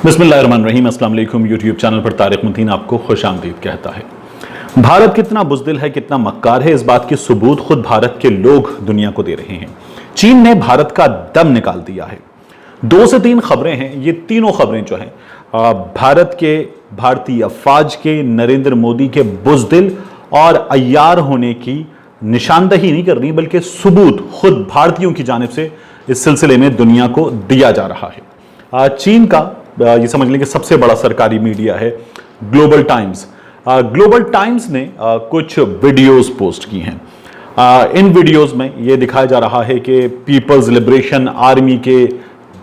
बिस्मिल्लाहिर्रहमानिर्रहीम। अस्सलाम वालेकुम। यूट्यूब चैनल पर तारिक मुतीन आपको खुशामदीद कहता है। भारत कितना बुज़दिल है, कितना मक्कार है, इस बात की सबूत खुद भारत के लोग दुनिया को दे रहे हैं। चीन ने भारत का दम निकाल दिया है। 2 से 3 खबरें हैं। ये तीनों खबरें जो हैं भारत के, भारतीय अफवाज के, नरेंद्र मोदी के बुज़दिल और अय्यार होने की निशानदही नहीं कर रही, बल्कि सबूत खुद भारतीयों की जानिब से इस सिलसिले में दुनिया को दिया जा रहा है। चीन का ये समझ लें कि सबसे बड़ा सरकारी मीडिया है ग्लोबल टाइम्स। ग्लोबल टाइम्स ने कुछ वीडियोस पोस्ट की हैं। इन वीडियोस में ये दिखाया जा रहा है कि पीपल्स लिबरेशन आर्मी के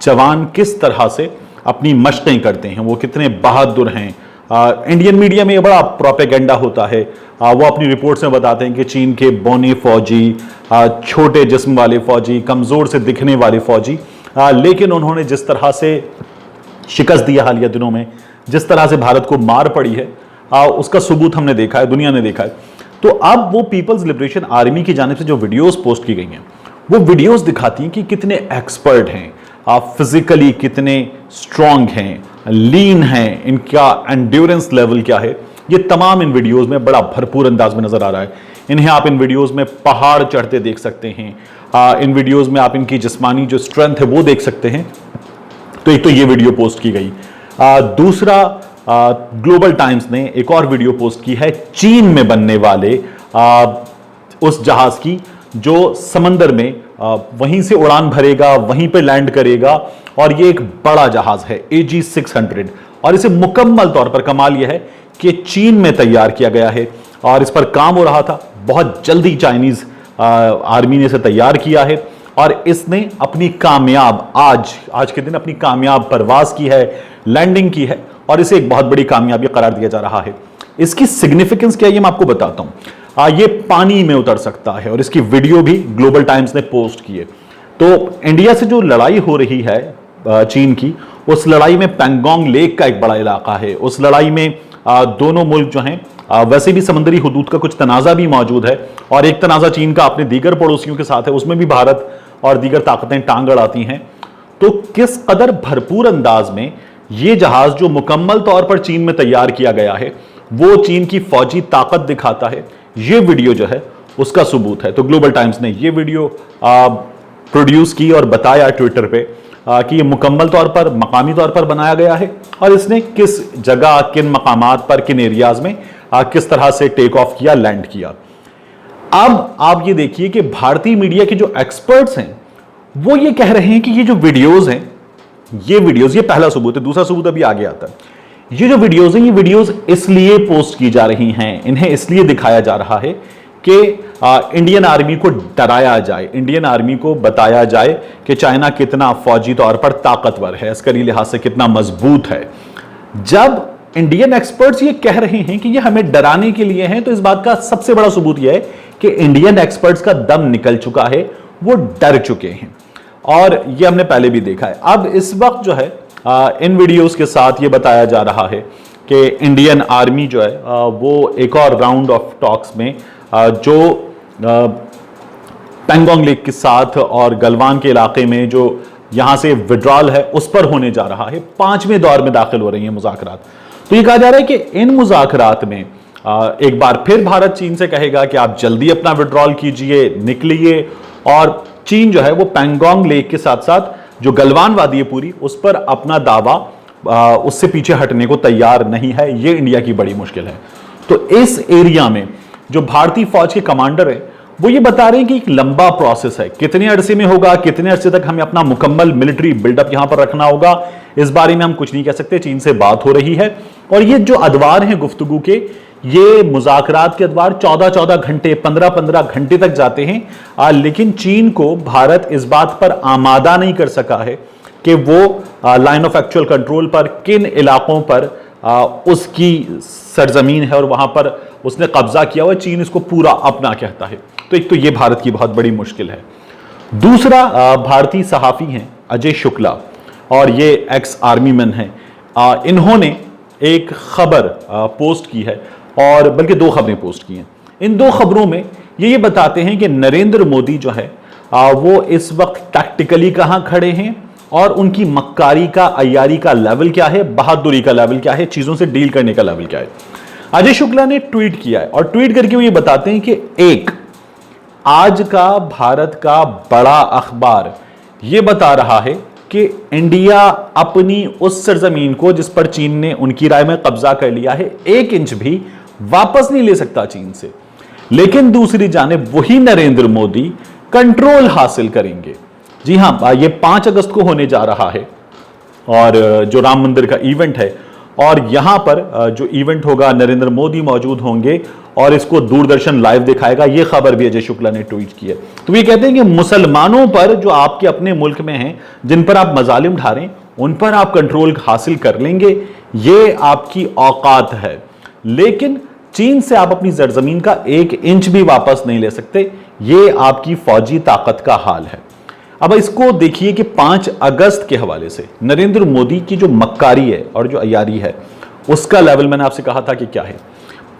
जवान किस तरह से अपनी मशक़ें करते हैं, वो कितने बहादुर हैं। इंडियन मीडिया में ये बड़ा प्रोपेगेंडा होता है। वो अपनी रिपोर्ट्स में बताते हैं कि चीन के बौने फौजी, छोटे जिस्म वाले फौजी, कमज़ोर से दिखने वाले फौजी, लेकिन उन्होंने जिस तरह से शिकस्त दिया हालिया दिनों में, जिस तरह से भारत को मार पड़ी है, उसका सबूत हमने देखा है, दुनिया ने देखा है। तो अब वो पीपल्स लिबरेशन आर्मी की जानिब से जो वीडियोस पोस्ट की गई हैं, वो वीडियोस दिखाती हैं कि कितने एक्सपर्ट हैं, फिजिकली कितने स्ट्रांग हैं, लीन हैं, इनका एंड्योरेंस लेवल क्या है। ये तमाम इन वीडियोस में बड़ा भरपूर अंदाज में नजर आ रहा है। इन्हें आप इन वीडियोस में पहाड़ चढ़ते देख सकते हैं। इन वीडियोस में आप इनकी जिस्मानी जो स्ट्रेंथ है वो देख सकते हैं। तो एक तो ये वीडियो पोस्ट की गई। दूसरा, ग्लोबल टाइम्स ने एक और वीडियो पोस्ट की है चीन में बनने वाले उस जहाज की जो समंदर में वहीं से उड़ान भरेगा, वहीं पे लैंड करेगा। और ये एक बड़ा जहाज है AG-600, और इसे मुकम्मल तौर पर कमाल यह है कि चीन में तैयार किया गया है और इस पर काम हो रहा था। बहुत जल्दी चाइनीज आर्मी ने इसे तैयार किया है और इसने अपनी कामयाब आज के दिन अपनी कामयाब परवाज की है, लैंडिंग की है, और इसे एक बहुत बड़ी कामयाबी करार दिया जा रहा है। इसकी सिग्निफिकेंस क्या है ये मैं आपको बताता हूं। ये पानी में उतर सकता है और इसकी वीडियो भी ग्लोबल टाइम्स ने पोस्ट की है। तो इंडिया से जो लड़ाई हो रही है चीन की, उस लड़ाई में पैंगोंग लेक का एक बड़ा इलाका है। उस लड़ाई में दोनों मुल्क जो हैं, वैसे भी समंदरी हुदूद का कुछ तनाज़ा भी मौजूद है, और एक तनाज़ा चीन का अपने दीगर पड़ोसियों के साथ है, उसमें भी भारत और दीगर ताकतें टांग अड़ाती हैं। तो किस कदर भरपूर अंदाज में यह जहाज जो मुकम्मल तौर पर चीन में तैयार किया गया है, वो चीन की फौजी ताकत दिखाता है, यह वीडियो जो है उसका सबूत है। तो ग्लोबल टाइम्स ने यह वीडियो प्रोड्यूस की और बताया ट्विटर पे कि यह मुकम्मल तौर पर मकामी तौर पर बनाया गया है और इसने किस जगह, किन मकामात पर, किन एरियाज में किस तरह से टेक ऑफ किया, लैंड किया। अब आप ये देखिए कि भारतीय मीडिया के जो एक्सपर्ट्स हैं वो ये कह रहे हैं कि ये जो वीडियोस हैं, ये पहला सबूत है। दूसरा सबूत अभी आगे आता है। ये जो वीडियोस हैं, ये वीडियोस इसलिए पोस्ट की जा रही हैं, इन्हें इसलिए दिखाया जा रहा है कि इंडियन आर्मी को डराया जाए, इंडियन आर्मी को बताया जाए कि चाइना कितना फौजी तौर पर ताकतवर है, अस्करी लिहाज से कितना मजबूत है। जब इंडियन एक्सपर्ट्स ये कह रहे हैं कि ये हमें डराने के लिए हैं, तो इस बात का सबसे बड़ा सबूत यह है कि इंडियन एक्सपर्ट्स का दम निकल चुका है, वो डर चुके हैं, और ये हमने पहले भी देखा है। अब इस वक्त जो है इन वीडियोस के साथ ये बताया जा रहा है कि इंडियन आर्मी जो है वो एक और राउंड ऑफ टॉक्स में जो पैंगोंग लेक के साथ और गलवान के इलाके में जो यहां से विड्रॉल है उस पर होने जा रहा है। 5वें दौर में दाखिल हो रही है मुज़ाकरात। तो ये कहा जा रहा है कि इन मुज़ाकरात में एक बार फिर भारत चीन से कहेगा कि आप जल्दी अपना विड्रॉल कीजिए, निकलिए, और चीन जो है वो पैंगोंग लेक के साथ साथ जो गलवान वादी है पूरी, उस पर अपना दावा, उससे पीछे हटने को तैयार नहीं है। ये इंडिया की बड़ी मुश्किल है। तो इस एरिया में जो भारतीय फौज के कमांडर है वो ये बता रहे हैं कि एक लंबा प्रोसेस है, कितने अरसे में होगा, कितने अरसे तक हमें अपना मुकम्मल मिलिट्री बिल्डअप यहां पर रखना होगा, इस बारे में हम कुछ नहीं कह सकते। चीन से बात हो रही है और ये जो अदवार हैं गुफ्तगू के, ये मुज़ाकरात के अदवार 14-14 घंटे, 15-15 घंटे तक जाते हैं। लेकिन चीन को भारत इस बात पर आमादा नहीं कर सका है कि वो लाइन ऑफ एक्चुअल कंट्रोल पर किन इलाकों पर उसकी सरजमीन है और वहां पर उसने कब्जा किया हुआ। चीन इसको पूरा अपना कहता है। तो एक तो ये भारत की बहुत बड़ी मुश्किल है। दूसरा, भारतीय सहाफी हैं अजय शुक्ला, और ये एक्स आर्मी मैन हैं। इन्होंने एक खबर पोस्ट की है, और बल्कि 2 खबरें पोस्ट की हैं। इन 2 खबरों में ये बताते हैं कि नरेंद्र मोदी जो है वो इस वक्त टैक्टिकली कहां खड़े हैं और उनकी मक्कारी का, अय्यारी का लेवल क्या है, बहादुरी का लेवल क्या है, चीजों से डील करने का लेवल क्या है। अजय शुक्ला ने ट्वीट किया है और ट्वीट करके वो ये बताते हैं कि एक आज का भारत का बड़ा अखबार ये बता रहा है कि इंडिया अपनी उस सरजमीन को जिस पर चीन ने उनकी राय में कब्जा कर लिया है 1 इंच भी वापस नहीं ले सकता चीन से। लेकिन दूसरी जानिब वही नरेंद्र मोदी कंट्रोल हासिल करेंगे। जी हां, ये 5 अगस्त को होने जा रहा है और जो राम मंदिर का इवेंट है, और यहां पर जो इवेंट होगा नरेंद्र मोदी मौजूद होंगे और इसको दूरदर्शन लाइव दिखाएगा। यह खबर भी अजय शुक्ला ने ट्वीट की है। तो ये कहते हैं कि मुसलमानों पर जो आपके अपने मुल्क में हैं, जिन पर आप मजालिम ढारें, उन पर आप कंट्रोल हासिल कर लेंगे, ये आपकी औकात है। लेकिन चीन से आप अपनी सरजमीन का 1 इंच भी वापस नहीं ले सकते, ये आपकी फौजी ताकत का हाल है। अब इसको देखिए कि 5 अगस्त के हवाले से नरेंद्र मोदी की जो मक्कारी है और जो अय्यारी है उसका लेवल मैंने आपसे कहा था कि क्या है।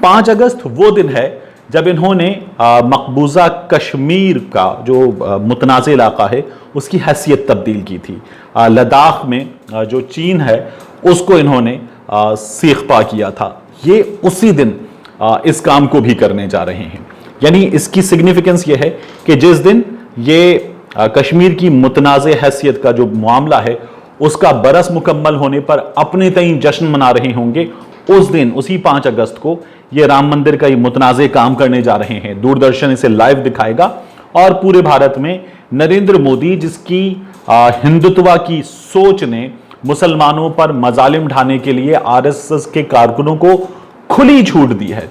5 अगस्त वो दिन है जब इन्होंने मकबूजा कश्मीर का जो मुतनाज़ इलाका है उसकी हैसियत तब्दील की थी। लद्दाख में जो चीन है उसको इन्होंने सीख पा किया था। ये उसी दिन इस काम को भी करने जा रहे हैं। यानी इसकी सिग्निफिकेंस ये है कि जिस दिन ये कश्मीर की मुतनाज़े हैसियत का जो मामला है उसका बरस मुकम्मल होने पर अपने तय जश्न मना रहे होंगे, उस दिन उसी 5 अगस्त को ये राम मंदिर का ये मुतनाज़े काम करने जा रहे हैं। दूरदर्शन इसे लाइव दिखाएगा और पूरे भारत में नरेंद्र मोदी जिसकी हिंदुत्व की सोच ने मुसलमानों पर मजालिम ढाने के लिए आरएसएस के कारकुनों को खुली छूट दी है,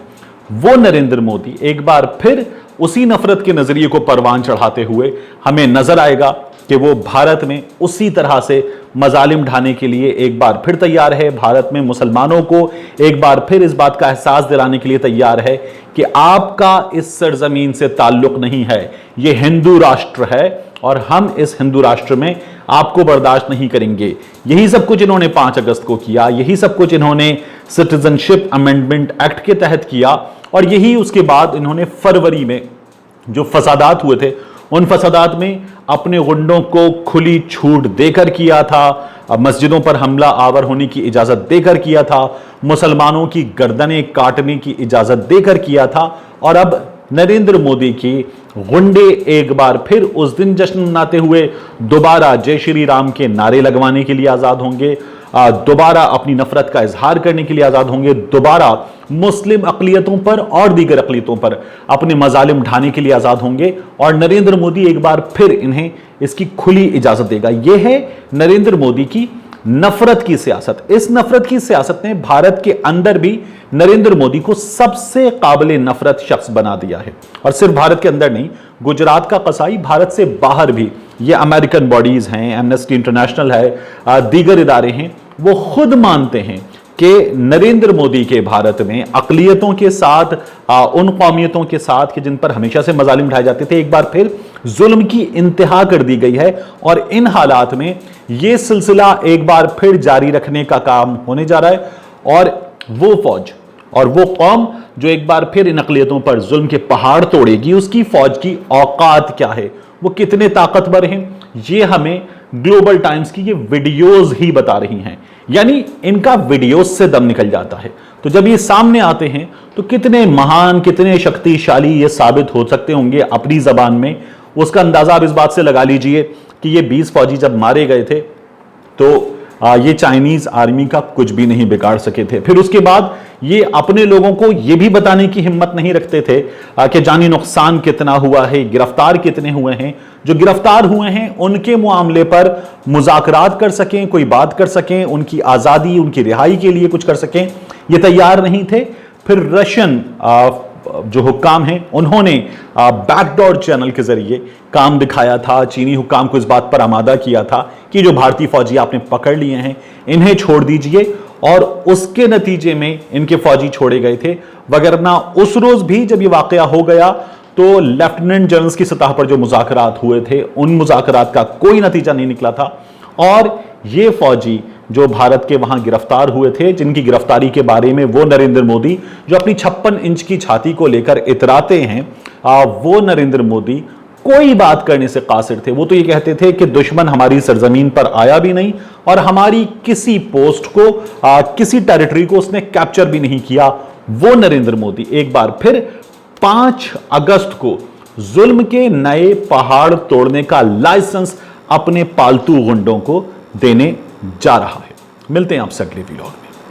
वो नरेंद्र मोदी एक बार फिर उसी नफरत के नजरिए को परवान चढ़ाते हुए हमें नजर आएगा कि वो भारत में उसी तरह से मजालिम ढाने के लिए एक बार फिर तैयार है। भारत में मुसलमानों को एक बार फिर इस बात का एहसास दिलाने के लिए तैयार है कि आपका इस सरजमीन से ताल्लुक नहीं है, ये हिंदू राष्ट्र है और हम इस हिंदू राष्ट्र में आपको बर्दाश्त नहीं करेंगे। यही सब कुछ इन्होंने 5 अगस्त को किया, यही सब कुछ इन्होंने सिटीजनशिप अमेंडमेंट एक्ट के तहत किया और यही उसके बाद इन्होंने फरवरी में जो फसादात हुए थे उन फसादात में अपने गुंडों को खुली छूट देकर किया था, मस्जिदों पर हमला आवर होने की इजाजत देकर किया था, मुसलमानों की गर्दनें काटने की इजाजत देकर किया था। और अब नरेंद्र मोदी की गुंडे एक बार फिर उस दिन जश्न मनाते हुए दोबारा जय श्री राम के नारे लगवाने के लिए आजाद होंगे, दोबारा अपनी नफरत का इजहार करने के लिए आजाद होंगे, दोबारा मुस्लिम अकलियतों पर और दीगर अकलियतों पर अपने मजालिम ढाने के लिए आजाद होंगे और नरेंद्र मोदी एक बार फिर इन्हें इसकी खुली इजाजत देगा। यह है नरेंद्र मोदी की नफरत की सियासत। इस नफरत की सियासत ने भारत के अंदर भी नरेंद्र मोदी को सबसे काबिल नफरत शख्स बना दिया है। और सिर्फ भारत के अंदर नहीं, गुजरात का कसाई, भारत से बाहर भी ये अमेरिकन बॉडीज हैं, एमनेस्टी इंटरनेशनल है, दीगर इदारे हैं, वो खुद मानते हैं कि नरेंद्र मोदी के भारत में अकलियतों के साथ, उन कौमियतों के साथ कि जिन पर हमेशा से मजालिम ढाए जाते थे, एक बार फिर जुल्म की इंतहा कर दी गई है। और इन हालात में यह सिलसिला एक बार फिर जारी रखने का काम होने जा रहा है। और वो फौज और वो कौम जो एक बार फिर इन अकलियतों पर जुल्म के पहाड़ तोड़ेगी, उसकी फौज की औकात क्या है, वो कितने ताकतवर हैं, ये हमें ग्लोबल टाइम्स की ये वीडियोस ही बता रही हैं। यानी इनका वीडियोस से दम निकल जाता है। तो जब ये सामने आते हैं तो कितने महान, कितने शक्तिशाली ये साबित हो सकते होंगे अपनी जबान में, उसका अंदाजा आप इस बात से लगा लीजिए कि ये 20 फौजी जब मारे गए थे तो ये चाइनीज आर्मी का कुछ भी नहीं बिगाड़ सके थे। फिर उसके बाद ये अपने लोगों को ये भी बताने की हिम्मत नहीं रखते थे कि जानी नुकसान कितना हुआ है, गिरफ्तार कितने हुए हैं। जो गिरफ्तार हुए हैं उनके मामले पर मुज़ाकरात कर सकें, कोई बात कर सकें, उनकी आज़ादी, उनकी रिहाई के लिए कुछ कर सकें, ये तैयार नहीं थे। फिर रशियन जो हुक्काम हैं उन्होंने बैकडोर चैनल के जरिए काम दिखाया था, चीनी हुक्काम को इस बात पर आमादा किया था कि जो भारतीय फौजी आपने पकड़ लिए हैं इन्हें छोड़ दीजिए, और उसके नतीजे में इनके फौजी छोड़े गए थे। वगरना उस रोज भी जब ये वाकया हो गया तो लेफ्टिनेंट जनरल्स की सतह पर जो मुज़ाकरात हुए थे उन मुज़ाकरात का कोई नतीजा नहीं निकला था। और ये फौजी जो भारत के वहां गिरफ्तार हुए थे, जिनकी गिरफ्तारी के बारे में वो नरेंद्र मोदी जो अपनी 56 इंच की छाती को लेकर इतराते हैं, वो नरेंद्र मोदी कोई बात करने से कासिर थे। वो तो ये कहते थे कि दुश्मन हमारी सरजमीन पर आया भी नहीं और हमारी किसी पोस्ट को किसी टेरिटरी को उसने कैप्चर भी नहीं किया। वो नरेंद्र मोदी एक बार फिर 5 अगस्त को जुल्म के नए पहाड़ तोड़ने का लाइसेंस अपने पालतू गुंडों को देने जा रहा है। मिलते हैं आपसे अगले वीडियो में।